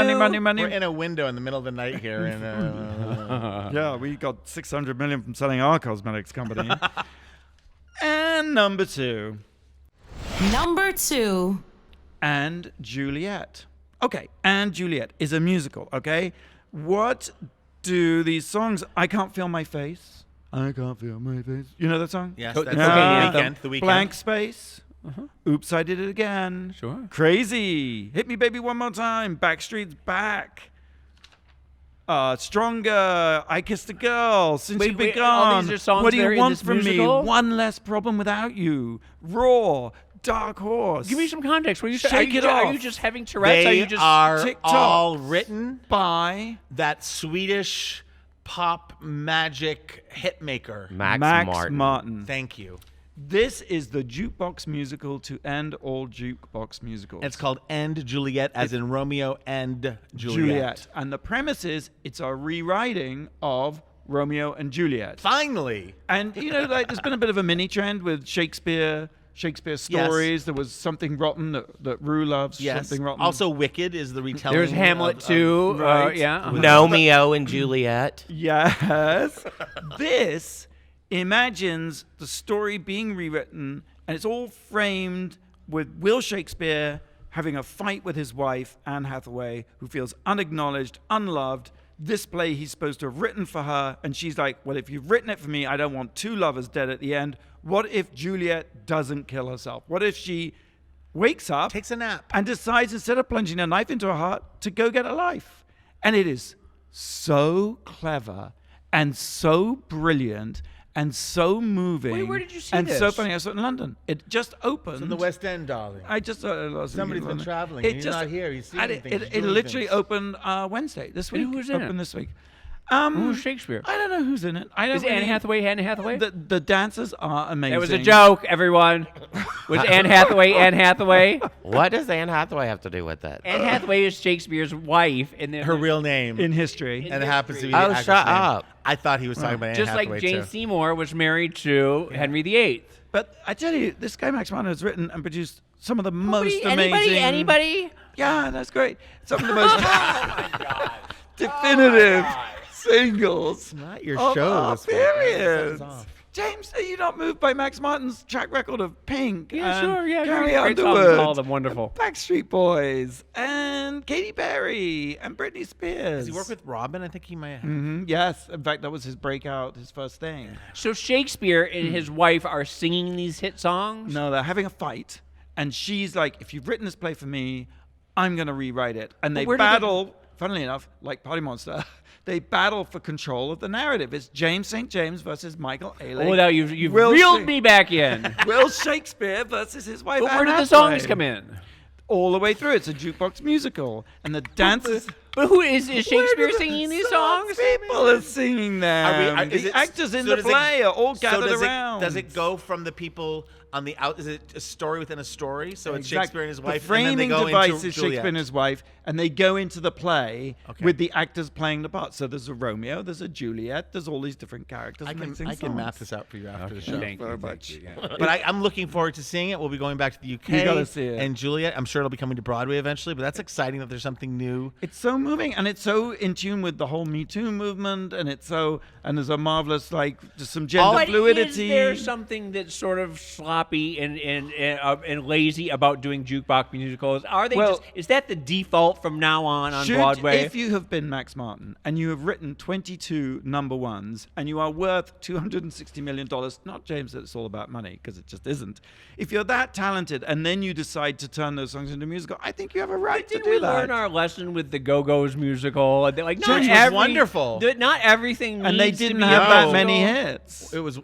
money. We're in a window in the middle of the night here. And, Yeah, we got $600 million from selling our cosmetics company. And number 2. Number 2. And Juliet. Okay, And Juliet is a musical, okay? What do these songs... I can't feel my face. I can't feel my face. You know that song? yes, Oh, that's okay, the weekend. Blank Space. Oops, I Did It Again. Sure. Crazy. Hit Me Baby One More Time. Backstreet's Back. Stronger. I Kissed a Girl. Since You've Been wait, all Gone. these are songs What do that are you in want this from musical? me? One Less Problem Without You. Raw. Dark Horse. Give me some context. Are you Off. just having Tourette's? They are TikTok. all written by that Swedish pop magic hitmaker. Max Martin. Thank you. This is the jukebox musical to end all jukebox musicals. It's called End Juliet, as in Romeo and Juliet. And the premise is it's a rewriting of Romeo and Juliet. Finally. And, there's been a bit of a mini trend with Shakespeare stories. Yes. There was Something Rotten that Rue loves. Yes. Something Rotten. Also, Wicked is the retelling. There's Hamlet too. right. Yeah. Romeo and Juliet. Yes. This imagines the story being rewritten, and it's all framed with Will Shakespeare having a fight with his wife, Anne Hathaway, who feels unacknowledged, unloved. This play he's supposed to have written for her, and she's like, well, if you've written it for me, I don't want two lovers dead at the end. What if Juliet doesn't kill herself? What if she wakes up, Takes a nap. and decides, instead of plunging a knife into her heart, to go get a life? And it is so clever and so brilliant and so moving. Wait, where did you see and this? so funny. I saw it in London. It just opened. It's in the West End, darling. I just Somebody's been traveling, and you're not here. You're seeing things, you're It doing literally things. opened Wednesday this week. who's in opened it? this week. Who's Shakespeare? I don't know who's in it. I don't Is Anne really- Hathaway Anne Hathaway? The dancers are amazing. That was a joke, everyone. Was Anne Hathaway Anne Hathaway? What does Anne Hathaway have to do with it? Anne Hathaway is Shakespeare's wife, and then Her real name. in history. and it happens to be Oh, the actress' shut name. up. I thought he was talking about Anne just Hathaway like Jane too. Seymour was married to Henry VIII. But I tell you, this guy Max Martin has written and produced some of the most amazing. Anybody? Yeah, that's great. Some of the most definitive singles. Not your of show our this week. period. Something's off. James, are you not moved by Max Martin's track record of Pink? Yeah, and sure. Yeah, Carrie great songs, Underwood, all of them wonderful. and Backstreet Boys, and Katy Perry, and Britney Spears. Does he work with Robin? I think he might have. Yes. In fact, that was his breakout, his first thing. So Shakespeare and his wife are singing these hit songs? No, they're having a fight, and she's like, if you've written this play for me, I'm going to rewrite it. And they where do they- battle, funnily enough, like Party Monster, they battle for control of the narrative. It's James St. James versus Michael Ealing. Oh, now you've Will reeled Shak- me back in. Will Shakespeare versus his wife. But where Anne did the Hathaway. songs come in? All the way through. It's a jukebox musical. And the dances... But who is Where Shakespeare do the singing these songs? People are singing them. Is The it- actors in so the does it- play are all so gathered does around. Does it go from the people on the out? Is it a story within a story? So it's Shakespeare and his wife, The framing and then they go device into is Juliet. Shakespeare and his wife, and they go into the play Okay. with the actors playing the part. So there's a Romeo, there's a Juliet, there's all these different characters. I and they can sing map songs. this out for you after the show. Thank you very thank much. you, yeah. But I'm looking forward to seeing it. We'll be going back to the UK. You gotta see it. And Juliet, I'm sure it'll be coming to Broadway eventually. But that's exciting that there's something new. It's so moving, and it's so in tune with the whole Me Too movement, and there's a marvelous just some gender But fluidity. is there something that's sort of sloppy and lazy about doing jukebox musicals? Are they is that the default from now on Broadway? If you have been Max Martin and you have written 22 number ones and you are worth $260 million, not James that it's all about money, because it just isn't. If you're that talented and then you decide to turn those songs into musical, I think you have a right to Didn't do we that. learn our lesson with the Go-Go's musical? And like, Which was wonderful. Not everything And they needs to didn't be have a that musical. many hits. It was.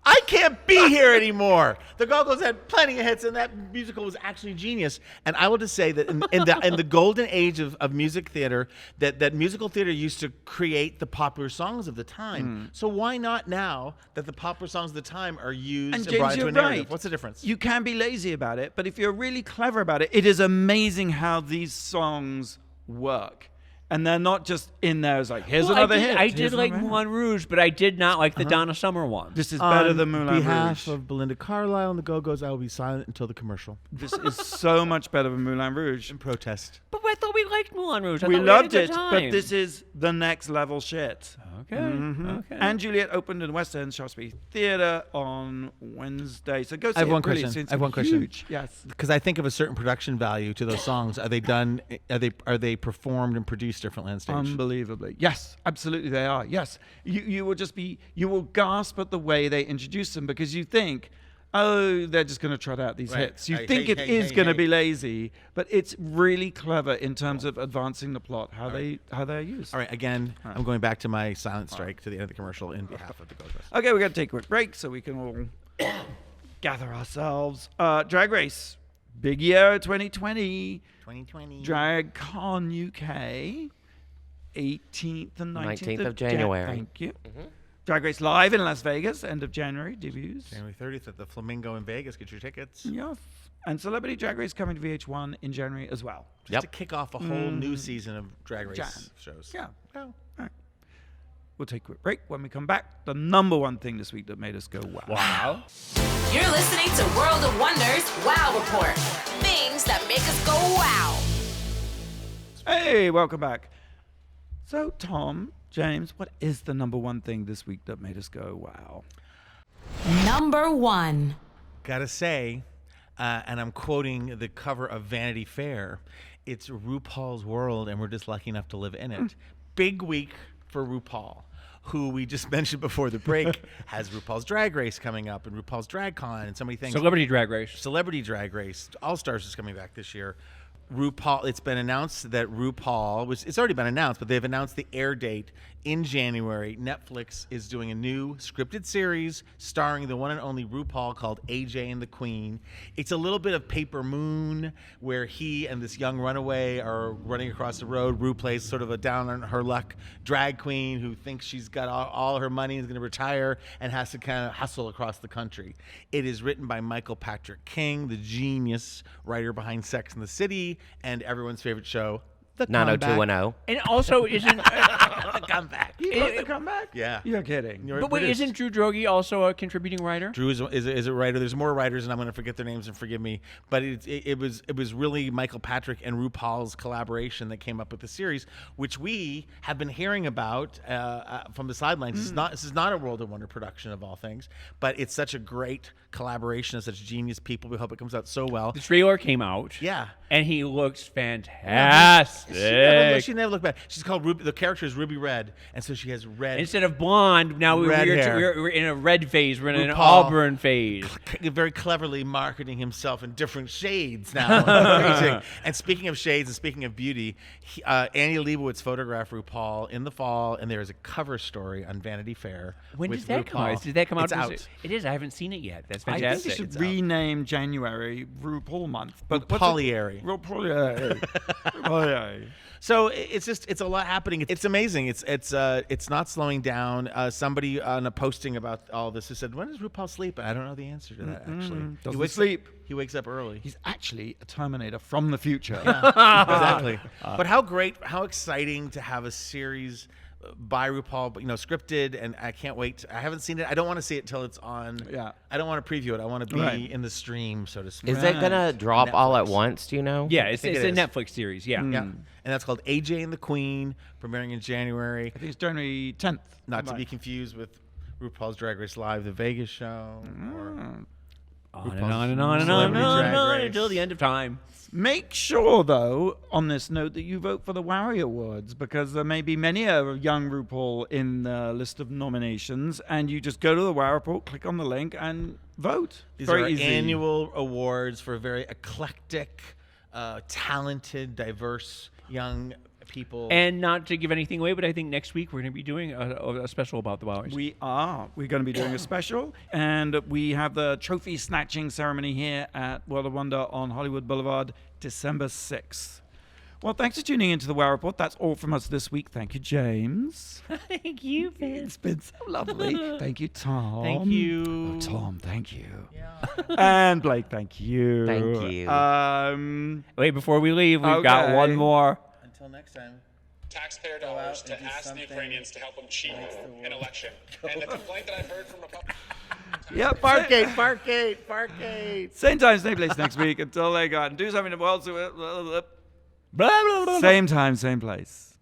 I can't be here anymore. The Go-Go's had plenty of hits, and that musical was actually genius. And I will just say that in the golden age of music theater, that musical theater used to create the popular songs of the time. So why not now that the popular songs of the time are used and James, brought into you're a narrative? right. What's the difference? You can be lazy about it, but if you're really clever about it, it is amazing how these songs work. And they're not just in there as like, here's another hit. I did here's like another hit. Moulin Rouge, but I did not like the Donna Summer one. This is better than Moulin On behalf Rouge. of Belinda Carlisle and the Go-Go's, I will be silent until the commercial. This is so much better than Moulin Rouge. In protest. But I thought we liked Moulin Rouge. I We thought had a loved good it, time. but this is the next level shit. Okay. Okay. And Juliet opened in West End Shaftesbury Theatre on Wednesday. So go see I have it. one Really, question. it's I have one question. huge. Yes. Because I think of a certain production value to those songs. Are they done? Are they performed and produced differently on stage? Unbelievably. Yes, absolutely they are. Yes. You will gasp at the way they introduce them because you think, oh, they're just going to trot out these Right. hits. You Hey, think hey, it hey, is hey, going to hey. be lazy, but it's really clever in terms of advancing the plot, how they're used. All right. Again, I'm going back to my silent strike to the end of the commercial in behalf of the Go-Go's. Okay, we're going to take a quick break so we can all gather ourselves. Drag Race, big year 2020. 2020. Drag Con UK, 18th and 19th, 19th of January. Thank you. Drag Race live in Las Vegas, end of January, debuts. January 30th at the Flamingo in Vegas. Get your tickets. Yes. And Celebrity Drag Race coming to VH1 in January as well. Just to kick off a whole new season of Drag Race Jan. shows. Yeah. Oh. All right. We'll take a quick break. When we come back, the number one thing this week that made us go wow. Wow. You're listening to World of Wonders Wow Report. Things that make us go wow. Hey, welcome back. So, Tom, James, what is the number one thing this week that made us go wow? Number one. Gotta say, and I'm quoting the cover of Vanity Fair, it's RuPaul's world, and we're just lucky enough to live in it. Big week for RuPaul, who we just mentioned before the break, has RuPaul's Drag Race coming up and RuPaul's Drag Con and so many things. Celebrity Drag Race. Celebrity Drag Race, All Stars is coming back this year. RuPaul, it's been announced that RuPaul, it's already been announced, but they've announced the air date in January. Netflix is doing a new scripted series starring the one and only RuPaul called AJ and the Queen. It's a little bit of Paper Moon, where he and this young runaway are running across the road. Ru plays sort of a down on her luck drag queen who thinks she's got all her money and is going to retire and has to kind of hustle across the country. It is written by Michael Patrick King, the genius writer behind Sex and the City and everyone's favorite show, 90210. And also, isn't The comeback. He wrote the comeback? Yeah. You're kidding. but wait, isn't Drew Droege also a contributing writer? Drew is a writer. There's more writers, and I'm going to forget their names and forgive me. But it was really Michael Patrick and RuPaul's collaboration that came up with the series, which we have been hearing about from the sidelines. This is not a World of Wonder production of all things, but it's such a great collaboration of such genius people. We hope it comes out so well. The trailer came out. Yeah. And he looks fantastic. She never looked bad. She's called Ruby. The character is Ruby Red, and so she has red. Instead of blonde, now Red hair. we're in a red phase. We're in an RuPaul auburn phase. Very cleverly marketing himself in different shades now. Amazing. And speaking of shades and speaking of beauty, Annie Leibovitz photographed RuPaul in the fall, and there is a cover story on Vanity Fair. When with does that RuPaul. come out? Did that come out? It's out. It is. I haven't seen it yet. That's I fantastic. think they should rename January RuPaul month. But RuPauliary. RuPauliary. So it's a lot happening. It's amazing. It's not slowing down. Somebody on a posting about all this who said, "When does RuPaul sleep?" I don't know the answer to that actually. Doesn't sleep. He wakes up early. He's actually a Terminator from the future. Exactly. But how great, how exciting to have a series by RuPaul, but scripted, and I can't wait. I haven't seen it. I don't want to see it till it's on. Yeah. I don't want to preview it. I want to be in the stream, so to speak. Is it going to drop all at once? Do you know? Yeah, it's think a it is. Netflix series. Yeah. Yeah. And that's called AJ and the Queen, premiering in January. I think it's January 10th. Not to be confused with RuPaul's Drag Race Live, the Vegas show. Or On and on and on and on and Celebrity on, Drag and on Race. until the end of time. Make sure, though, on this note, that you vote for the Wowie Awards, because there may be many a young RuPaul in the list of nominations, and you just go to the Wowie Report, click on the link, and vote. These Very are easy. annual awards for very eclectic, talented, diverse young people. And not to give anything away, but I think next week we're going to be doing a special about the Wowies. We are. We're going to be doing a special, and we have the trophy snatching ceremony here at World of Wonder on Hollywood Boulevard, December 6th. Well, thanks for tuning into the Wow Report. That's all from us this week. Thank you, James. Thank you, It's been so lovely. Thank you, Tom. Thank you. Oh, Tom, thank you. And Blake, thank you. Thank you. Wait, before we leave, we've got Okay. one more. Until next time. Taxpayer dollars and to do ask the something Ukrainians to help them cheat an election. And the complaint that I've heard from Republicans. Yep. Fartgate. Same time, same place next week. Until they go out and do something in the world. Same time, same place.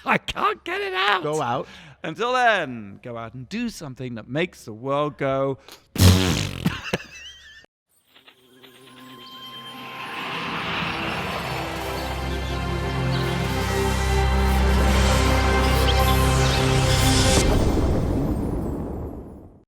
I can't get it out. Go out. Until then, go out and do something that makes the world go.